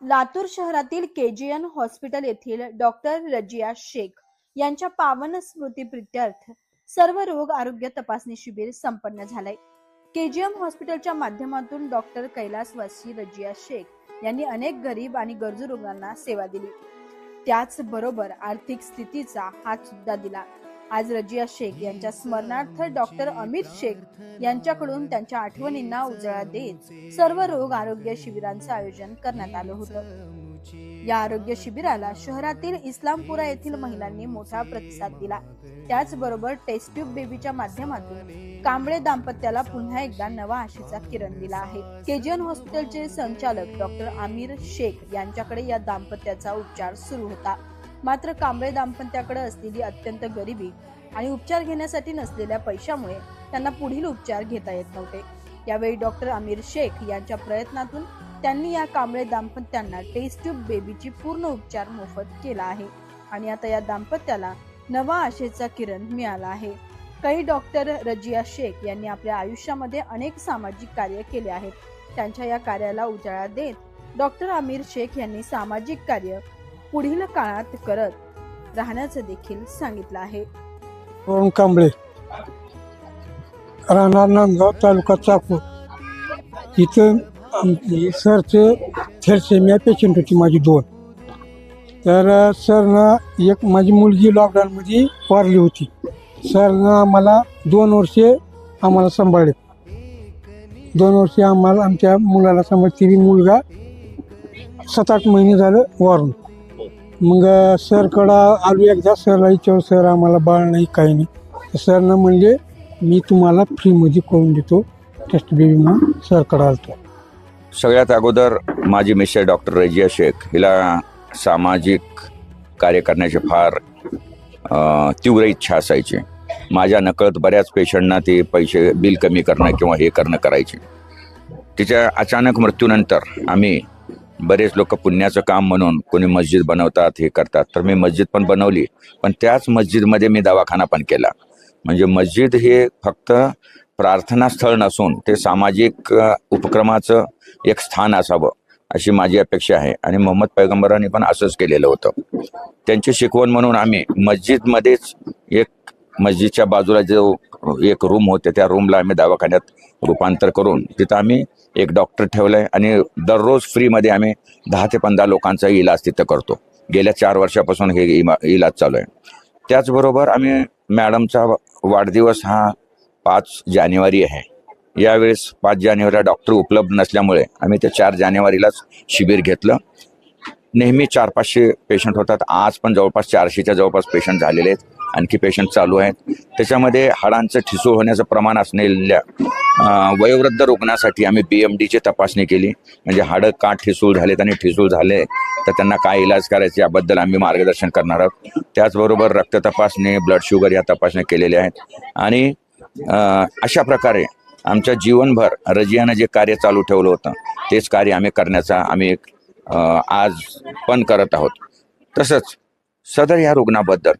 लातूर शहरातील KGN hospital येथील doctor Razia Shaikh यांच्या पावन स्मृतीप्रित्यर्थ सर्व रोग आरोग्य तपासणी शिबिर संपन्न झालंय। केजीएम हॉस्पिटलच्या माध्यमातून डॉक्टर कैलासवासी रजिया शेख यांनी अनेक गरीब आणि गरजू रुग्णांना सेवा दिली, त्याचबरोबर आर्थिक स्थितीचा हात सुद्धा दिला। आज रजिया शेख यांच्या स्मरणार्थ डॉक्टर अमीर शेख यांच्याकडून त्यांच्या आठवणींना उजाळा देत सर्व रोग आरोग्य शिबिरांचं आयोजन करण्यात आलं होतं। या आरोग्य शिबिराला शहरातील इस्लामपुरा येथील महिलांनी मोठा प्रतिसाद दिला। त्याचबरोबर टेस्ट ट्यूब बेबीच्या माध्यमातून कांबळे दाम्पत्याला पुन्हा एकदा नवा आशेचा किरण दिला आहे। केजीएन हॉस्पिटलचे संचालक डॉक्टर आमिर शेख यांच्याकडे या दाम्पत्याचा उपचार सुरू होता, मात्र कांबळे दाम्पत्याकडे असलेली अत्यंत गरिबी आणि उपचार घेण्यासाठी नसलेल्या पैशामुळे त्यांना पुढील उपचार घेता येत नव्हते। यावेळी डॉक्टर आमिर शेख यांच्या प्रयत्नातून त्यांनी या कांबळे दाम्पत्यांना टेस्ट ट्यूब बेबीची पूर्ण उपचार मोफत केला आहे आणि आता या दाम्पत्याला नवा आशेचा किरण मिळाला आहे। काही डॉक्टर रजिया शेख यांनी आपल्या आयुष्यामध्ये अनेक सामाजिक कार्य केले आहेत। त्यांच्या या कार्याला उजाळा देत डॉक्टर आमिर शेख यांनी सामाजिक कार्य पुढील काळात करत राहण्याचं देखील सांगितलं आहे। कांबळे, राहणार नांदगाव, तालुका चाकूर। इथं सरचे थॅलेसेमिया पेशंट होती माझी 2। तर सरनं एक माझी मुलगी लॉकडाऊनमध्ये वारली होती। सरनं आम्हाला 2 वर्षे आम्हाला सांभाळले। 2 वर्षे आम्हाला आमच्या मुलाला सांभाळते। मुलगा 7-8 महिने झालं वारून। मग सरकडं आलो एकदा। सरला विचार, सर आम्हाला बाळ नाही, काही नाही। सरनं म्हणजे मी तुम्हाला फ्रीमध्ये करून देतो टेस्ट बेबी म्हणून सरकडं आलतो। सगळ्यात अगोदर माझी मिसेस डॉक्टर रजिया शेख हिला सामाजिक कार्य करण्याची फार तीव्र इच्छा असायची। माझ्या नकळत बऱ्याच पेशंटना ते पैसे बिल कमी करणं किंवा हे करणं करायचे। तिच्या अचानक मृत्यूनंतर आम्ही बरेच लोक पुण्याचं काम म्हणून कोणी मस्जिद बनवतात, हे करतात। तर मी मस्जिद पण बनवली, पण त्याच मस्जिदमध्ये मी दवाखाना पण केला। म्हणजे मस्जिद हे फक्त प्रार्थनास्थळ नसून ते सामाजिक उपक्रमाचं एक स्थान असावं अशी माझी अपेक्षा आहे। आणि मोहम्मद पैगंबरांनी पण असंच केलेलं होतं। त्यांची शिकवण म्हणून आम्ही मस्जिदमध्येच मस्जिदच्या बाजूला जो एक रूम होते त्या रूमला आम्ही दवाखान्यात रूपांतर करून तिथं आम्ही एक डॉक्टर ठेवलाय आणि दररोज फ्रीमध्ये आम्ही 10 ते 15 लोकांचा इलाज तिथं करतो। गेल्या 4 वर्षापासून हे इलाज चालू आहे। त्याचबरोबर आम्ही मॅडमचा वाढदिवस हा 5 जानेवारी आहे। यावेळेस 5 जानेवारीला डॉक्टर उपलब्ध नसल्यामुळे आम्ही ते 4 जानेवारीलाच शिबिर घेतलं। नेहमी 400-500 पेशंट होतात। आज पण जवळपास 400च्या जवळपास पेशंट झालेले आहेत। आणखी पेशंट चालू आहेत। त्याच्यामध्ये हाडांचं ठिसूळ होण्याचं प्रमाण असलेल्या वयोवृद्ध रुग्णासाठी आम्ही BMDची तपासणी केली। म्हणजे हाडं का ठिसूळ झालेत आणि ठिसूळ झाले तर त्यांना काय इलाज करायचे याबद्दल आम्ही मार्गदर्शन करणार आहोत। त्याचबरोबर रक्त तपासणी, ब्लड शुगर या तपासण्या केलेल्या आहेत। आणि अशा प्रकारे आमच्या जीवनभर रजियानं जे कार्य चालू ठेवलं होतं तेच कार्य आम्ही करण्याचा आम्ही आज पण करत आहोत। तसंच सदर या रुग्णाबद्दल,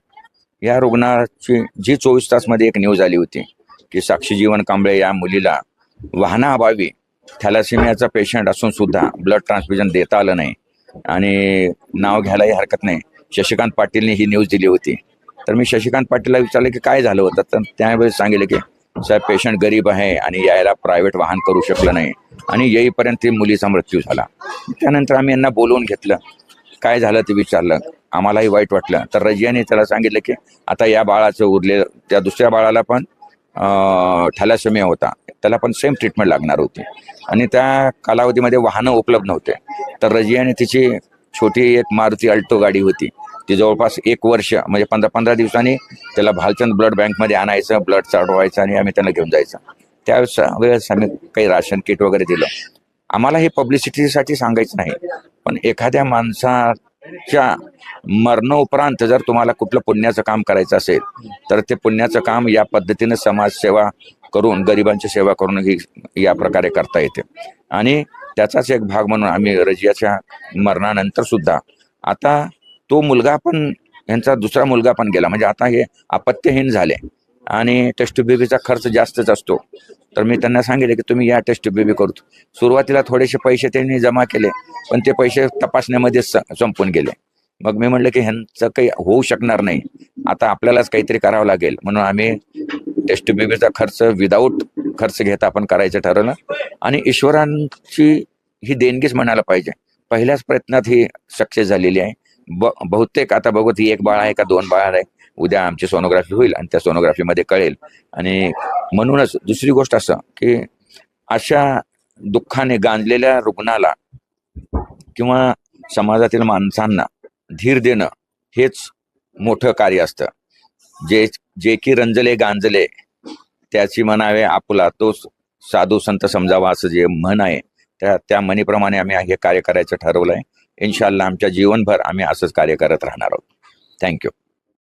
या रुग्णाची जी 24 तासमध्ये एक न्यूज आली होती की साक्षी जीवन कांबळे या मुलीला वाहनाअभावी थॅलेसेमियाचा पेशंट असून सुद्धा ब्लड ट्रान्सफ्युजन देता आलं नाही आणि नाव घ्यायलाही हरकत नाही, शशिकांत पाटीलने ही न्यूज दिली होती। तर मी शशिकांत पाटीलला विचारलं की काय झालं होतं, तर त्यावेळेस सांगितलं की साहेब पेशंट गरीब आहे आणि यायला प्रायव्हेट वाहन करू शकलं नाही आणि येईपर्यंत मुलीचा मृत्यू झाला। त्यानंतर आम्ही यांना बोलवून घेतलं, काय झालं ते विचारलं, आम्हालाही वाईट वाटलं। तर रजियाने त्याला सांगितलं की आता या बाळाचं उरले, त्या दुसऱ्या बाळाला पण थॅलेसेमिया होता, त्याला पण सेम ट्रीटमेंट लागणार होती आणि त्या कालावधीमध्ये वाहनं उपलब्ध नव्हते। तर रजियाने तिची छोटी एक मारुती अल्टो गाडी होती, ती जवळपास 1 वर्ष म्हणजे 15-15 दिवसांनी त्याला भालचंद ब्लड बँकमध्ये आणायचं, ब्लड चढवायचं आणि आम्ही त्यांना घेऊन जायचं। त्यावेळेस आम्ही काही राशन किट वगैरे दिलं। आम्हाला हे पब्लिसिटीसाठी सांगायचं नाही, पण एखाद्या माणसाच्या मरणोपरांत जर तुम्हाला कुठलं पुण्याचं काम करायचं असेल तर ते पुण्याचं काम या पद्धतीने समाजसेवा करून, गरिबांची सेवा करून ही या प्रकारे करता येते। आणि त्याचाच एक भाग म्हणून आम्ही रजियाच्या मरणानंतर सुद्धा आता तो मुलगा पण, यांचा दुसरा मुलगा पण गेला, म्हणजे आता हे अपत्यहीन झाले। आणि टेस्ट बेबीचा खर्च जास्तच असतो. तर मी त्यांना सांगितले की तुम्ही या टेस्ट बेबी करू. सुरुवातीला थोडेसे पैसे त्यांनी जमा केले, पण ते पैसे तपासण्यामध्येच संपून गेले. मग मी म्हटलं की ह्यांचं काही होऊ शकणार नाही, आता आपल्यालाच काहीतरी करावं लागेल. म्हणून आम्ही टेस्ट बेबीचा खर्च विदाऊट खर्च घेता आपण करायचं ठरवलं. आणि ईश्वरांची ही देणगीच म्हणायला पाहिजे, पहिल्याच प्रयत्नात ही सक्सेस झालेली आहे. बहुतेक आता बघू ती 1 बाळ आहे का 2 बाळ आहे, उद्या आमची सोनोग्राफी होईल आणि त्या सोनोग्राफीमध्ये कळेल. आणि म्हणूनच दुसरी गोष्ट असं की अशा दुःखाने गांजलेल्या रुग्णाला किंवा समाजातील माणसांना धीर देणं हेच मोठं कार्य असतं. जे की रंजले गांजले त्याची म्हणावे आपुला, तो साधू संत समजावा, असं जे म्हण आहे त्या म्हणीप्रमाणे आम्ही हे कार्य करायचं ठरवलंय. इन्शाल्लाह आमच्या जीवनभर आम्ही असंच कार्य करत राहणार आहोत. थँक्यू.